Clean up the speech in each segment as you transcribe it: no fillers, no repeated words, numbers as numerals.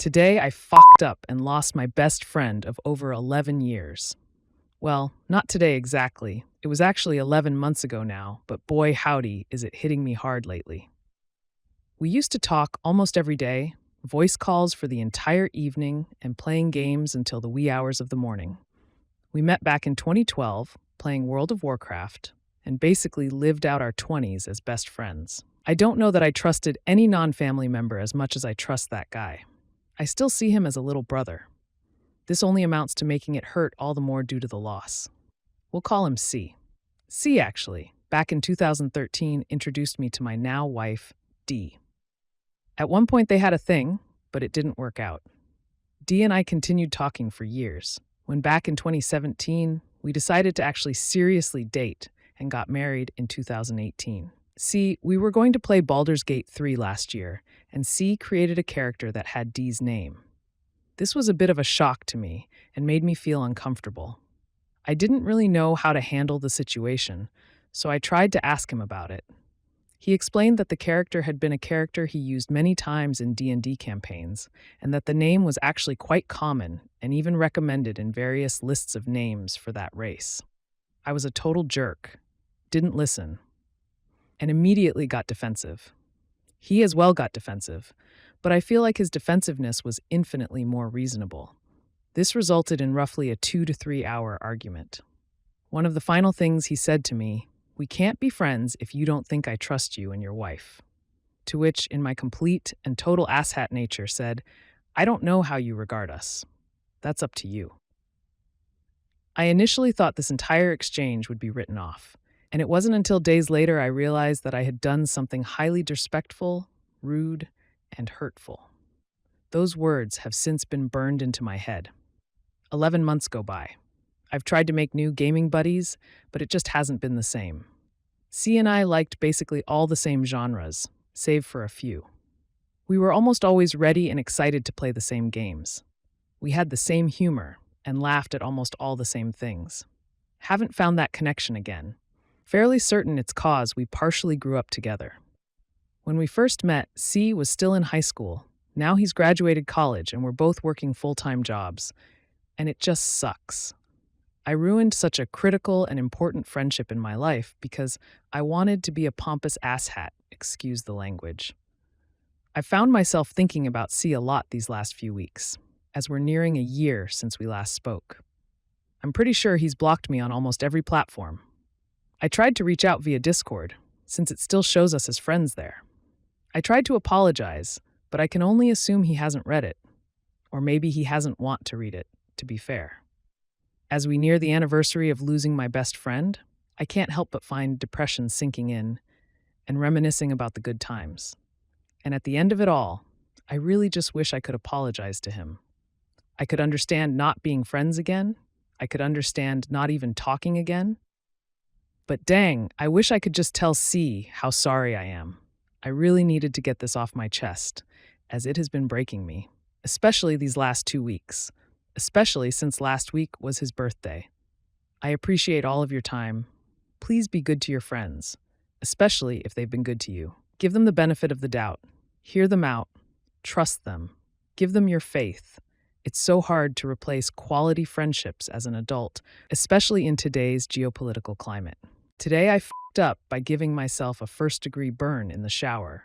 Today, I fucked up and lost my best friend of over 11 years. Well, not today exactly. It was actually 11 months ago now, but boy howdy is it hitting me hard lately. We used to talk almost every day, voice calls for the entire evening, and playing games until the wee hours of the morning. We met back in 2012, playing World of Warcraft, and basically lived out our 20s as best friends. I don't know that I trusted any non-family member as much as I trust that guy. I still see him as a little brother. This only amounts to making it hurt all the more due to the loss. We'll call him C. C, actually, back in 2013, introduced me to my now wife, D. At one point they had a thing, but it didn't work out. D and I continued talking for years, when back in 2017, we decided to actually seriously date and got married in 2018. See, we were going to play Baldur's Gate 3 last year, and C created a character that had D's name. This was a bit of a shock to me and made me feel uncomfortable. I didn't really know how to handle the situation, so I tried to ask him about it. He explained that the character had been a character he used many times in D&D campaigns, and that the name was actually quite common and even recommended in various lists of names for that race. I was a total jerk, didn't listen, and immediately got defensive. He as well got defensive, but I feel like his defensiveness was infinitely more reasonable. This resulted in roughly a 2 to 3 hour argument. One of the final things he said to me, "We can't be friends if you don't think I trust you and your wife." To which, in my complete and total asshat nature, said, "I don't know how you regard us. That's up to you." I initially thought this entire exchange would be written off, and it wasn't until days later I realized that I had done something highly disrespectful, rude, and hurtful. Those words have since been burned into my head. 11 months go by. I've tried to make new gaming buddies, but it just hasn't been the same. C and I liked basically all the same genres, save for a few. We were almost always ready and excited to play the same games. We had the same humor and laughed at almost all the same things. Haven't found that connection again. Fairly certain it's cause we partially grew up together. When we first met, C was still in high school. Now he's graduated college and we're both working full-time jobs. And it just sucks. I ruined such a critical and important friendship in my life because I wanted to be a pompous asshat, excuse the language. I've found myself thinking about C a lot these last few weeks, as we're nearing a year since we last spoke. I'm pretty sure he's blocked me on almost every platform. I tried to reach out via Discord, since it still shows us as friends there. I tried to apologize, but I can only assume he hasn't read it. Or maybe he hasn't want to read it, to be fair. As we near the anniversary of losing my best friend, I can't help but find depression sinking in and reminiscing about the good times. And at the end of it all, I really just wish I could apologize to him. I could understand not being friends again. I could understand not even talking again. But dang, I wish I could just tell C how sorry I am. I really needed to get this off my chest, as it has been breaking me, especially these last 2 weeks, especially since last week was his birthday. I appreciate all of your time. Please be good to your friends, especially if they've been good to you. Give them the benefit of the doubt. Hear them out. Trust them. Give them your faith. It's so hard to replace quality friendships as an adult, especially in today's geopolitical climate. Today I f***ed up by giving myself a first-degree burn in the shower.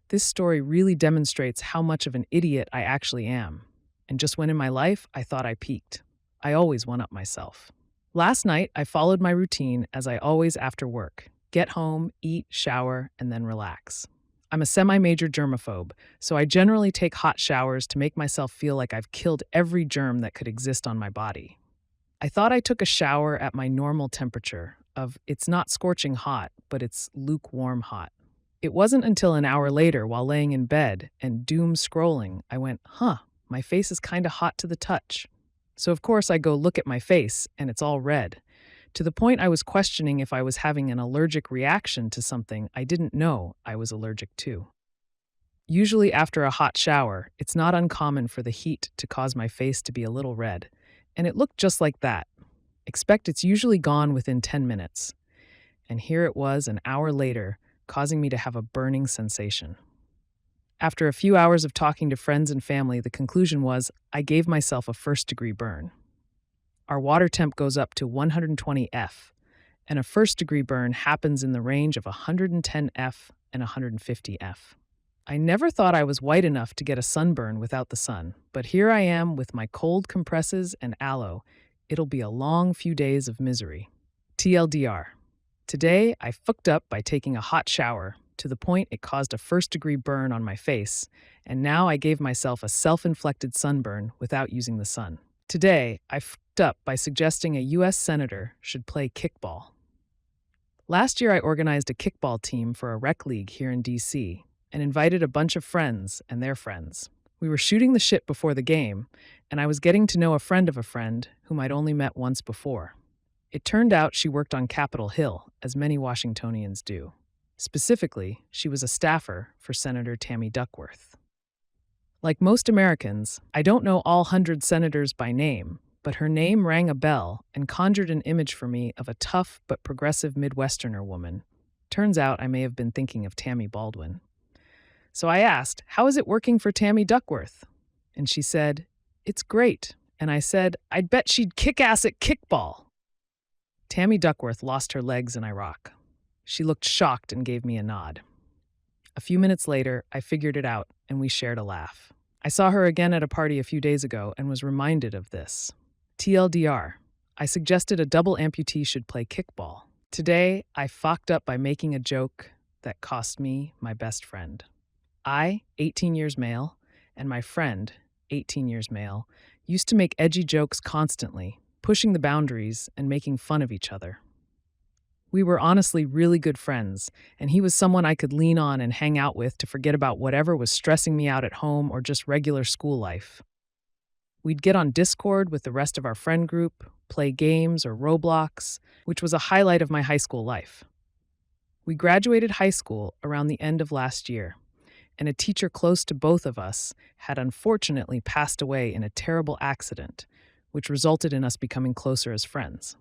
This story really demonstrates how much of an idiot I actually am. And just when in my life I thought I peaked. I always one-up myself. Last night I followed my routine as I always after work. Get home, eat, shower, and then relax. I'm a semi-major germaphobe, so I generally take hot showers to make myself feel like I've killed every germ that could exist on my body. I thought I took a shower at my normal temperature of it's not scorching hot, but it's lukewarm hot. It wasn't until an hour later while laying in bed and doom scrolling, I went, my face is kinda hot to the touch. So of course I go look at my face and it's all red, to the point I was questioning if I was having an allergic reaction to something I didn't know I was allergic to. Usually after a hot shower, it's not uncommon for the heat to cause my face to be a little red, and it looked just like that. Expect it's usually gone within 10 minutes. And here it was an hour later, causing me to have a burning sensation. After a few hours of talking to friends and family, the conclusion was I gave myself a first-degree burn. Our water temp goes up to 120 F, and a first-degree burn happens in the range of 110 F and 150 F. I never thought I was white enough to get a sunburn without the sun, but here I am with my cold compresses and aloe. It'll be a long few days of misery. TLDR. Today, I fucked up by taking a hot shower, to the point it caused a first-degree burn on my face, and now I gave myself a self-inflicted sunburn without using the sun. Today, I fucked up by suggesting a U.S. senator should play kickball. Last year, I organized a kickball team for a rec league here in D.C. and invited a bunch of friends and their friends. We were shooting the shit before the game, and I was getting to know a friend of a friend whom I'd only met once before. It turned out she worked on Capitol Hill, as many Washingtonians do. Specifically, she was a staffer for Senator Tammy Duckworth. Like most Americans, I don't know all 100 senators by name, but her name rang a bell and conjured an image for me of a tough but progressive Midwesterner woman. Turns out I may have been thinking of Tammy Baldwin. So I asked, "How is it working for Tammy Duckworth?" And she said, "It's great." And I said, "I'd bet she'd kick ass at kickball." Tammy Duckworth lost her legs in Iraq. She looked shocked and gave me a nod. A few minutes later, I figured it out, and we shared a laugh. I saw her again at a party a few days ago and was reminded of this. TLDR. I suggested a double amputee should play kickball. Today, I fucked up by making a joke that cost me my best friend. I, 18 years male, and my friend, 18 years male, used to make edgy jokes constantly, pushing the boundaries and making fun of each other. We were honestly really good friends, and he was someone I could lean on and hang out with to forget about whatever was stressing me out at home or just regular school life. We'd get on Discord with the rest of our friend group, play games or Roblox, which was a highlight of my high school life. We graduated high school around the end of last year, and a teacher close to both of us had unfortunately passed away in a terrible accident, which resulted in us becoming closer as friends.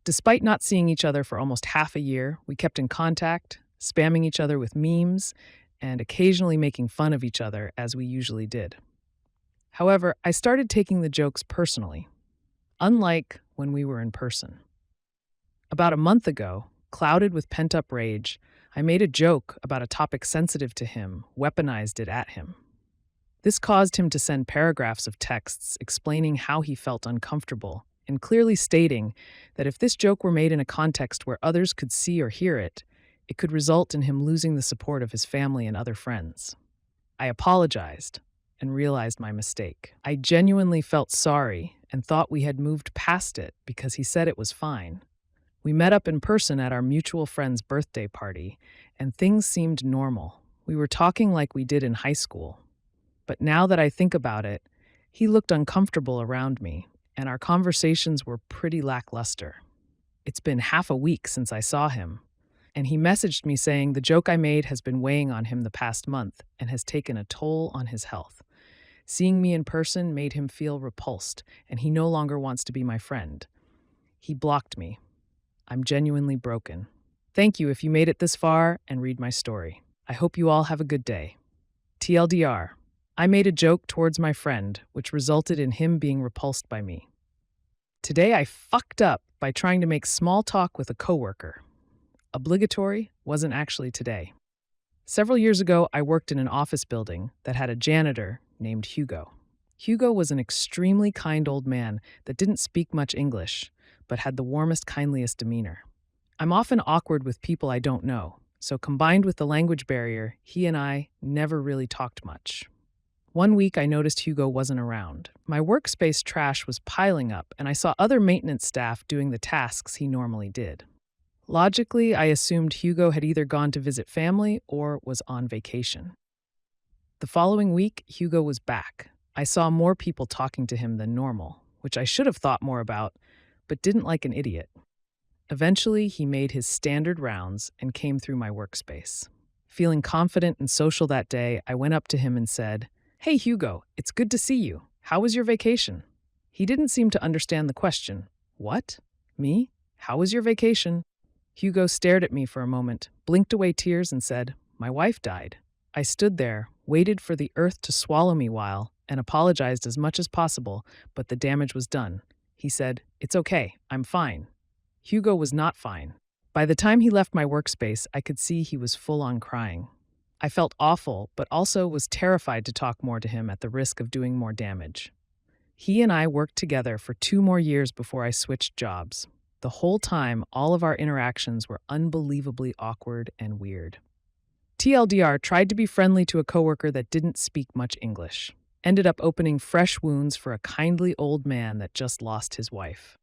Despite not seeing each other for almost half a year, we kept in contact, spamming each other with memes, and occasionally making fun of each other as we usually did. However, I started taking the jokes personally, unlike when we were in person. About a month ago, clouded with pent-up rage, I made a joke about a topic sensitive to him, weaponized it at him. This caused him to send paragraphs of texts explaining how he felt uncomfortable and clearly stating that if this joke were made in a context where others could see or hear it, it could result in him losing the support of his family and other friends. I apologized and realized my mistake. I genuinely felt sorry and thought we had moved past it because he said it was fine. We met up in person at our mutual friend's birthday party, and things seemed normal. We were talking like we did in high school. But now that I think about it, he looked uncomfortable around me, and our conversations were pretty lackluster. It's been half a week since I saw him, and he messaged me saying the joke I made has been weighing on him the past month and has taken a toll on his health. Seeing me in person made him feel repulsed, and he no longer wants to be my friend. He blocked me. I'm genuinely broken. Thank you if you made it this far and read my story. I hope you all have a good day. TLDR. I made a joke towards my friend, which resulted in him being repulsed by me. Today I fucked up by trying to make small talk with a coworker. Obligatory wasn't actually today. Several years ago, I worked in an office building that had a janitor named Hugo. Hugo was an extremely kind old man that didn't speak much English, but had the warmest, kindliest demeanor. I'm often awkward with people I don't know, so combined with the language barrier, he and I never really talked much. One week, I noticed Hugo wasn't around. My workspace trash was piling up, and I saw other maintenance staff doing the tasks he normally did. Logically, I assumed Hugo had either gone to visit family or was on vacation. The following week, Hugo was back. I saw more people talking to him than normal, which I should have thought more about, but didn't like an idiot. Eventually, he made his standard rounds and came through my workspace. Feeling confident and social that day, I went up to him and said, "Hey, Hugo, it's good to see you. How was your vacation?" He didn't seem to understand the question. What? Me? How was your vacation? Hugo stared at me for a moment, blinked away tears, and said, "My wife died." I stood there, waited for the earth to swallow me and apologized as much as possible, but the damage was done. He said, "It's okay, I'm fine." Hugo was not fine. By the time he left my workspace, I could see he was full on crying. I felt awful, but also was terrified to talk more to him at the risk of doing more damage. He and I worked together for 2 more years before I switched jobs. The whole time, all of our interactions were unbelievably awkward and weird. TLDR tried to be friendly to a coworker that didn't speak much English. Ended up opening fresh wounds for a kindly old man that just lost his wife.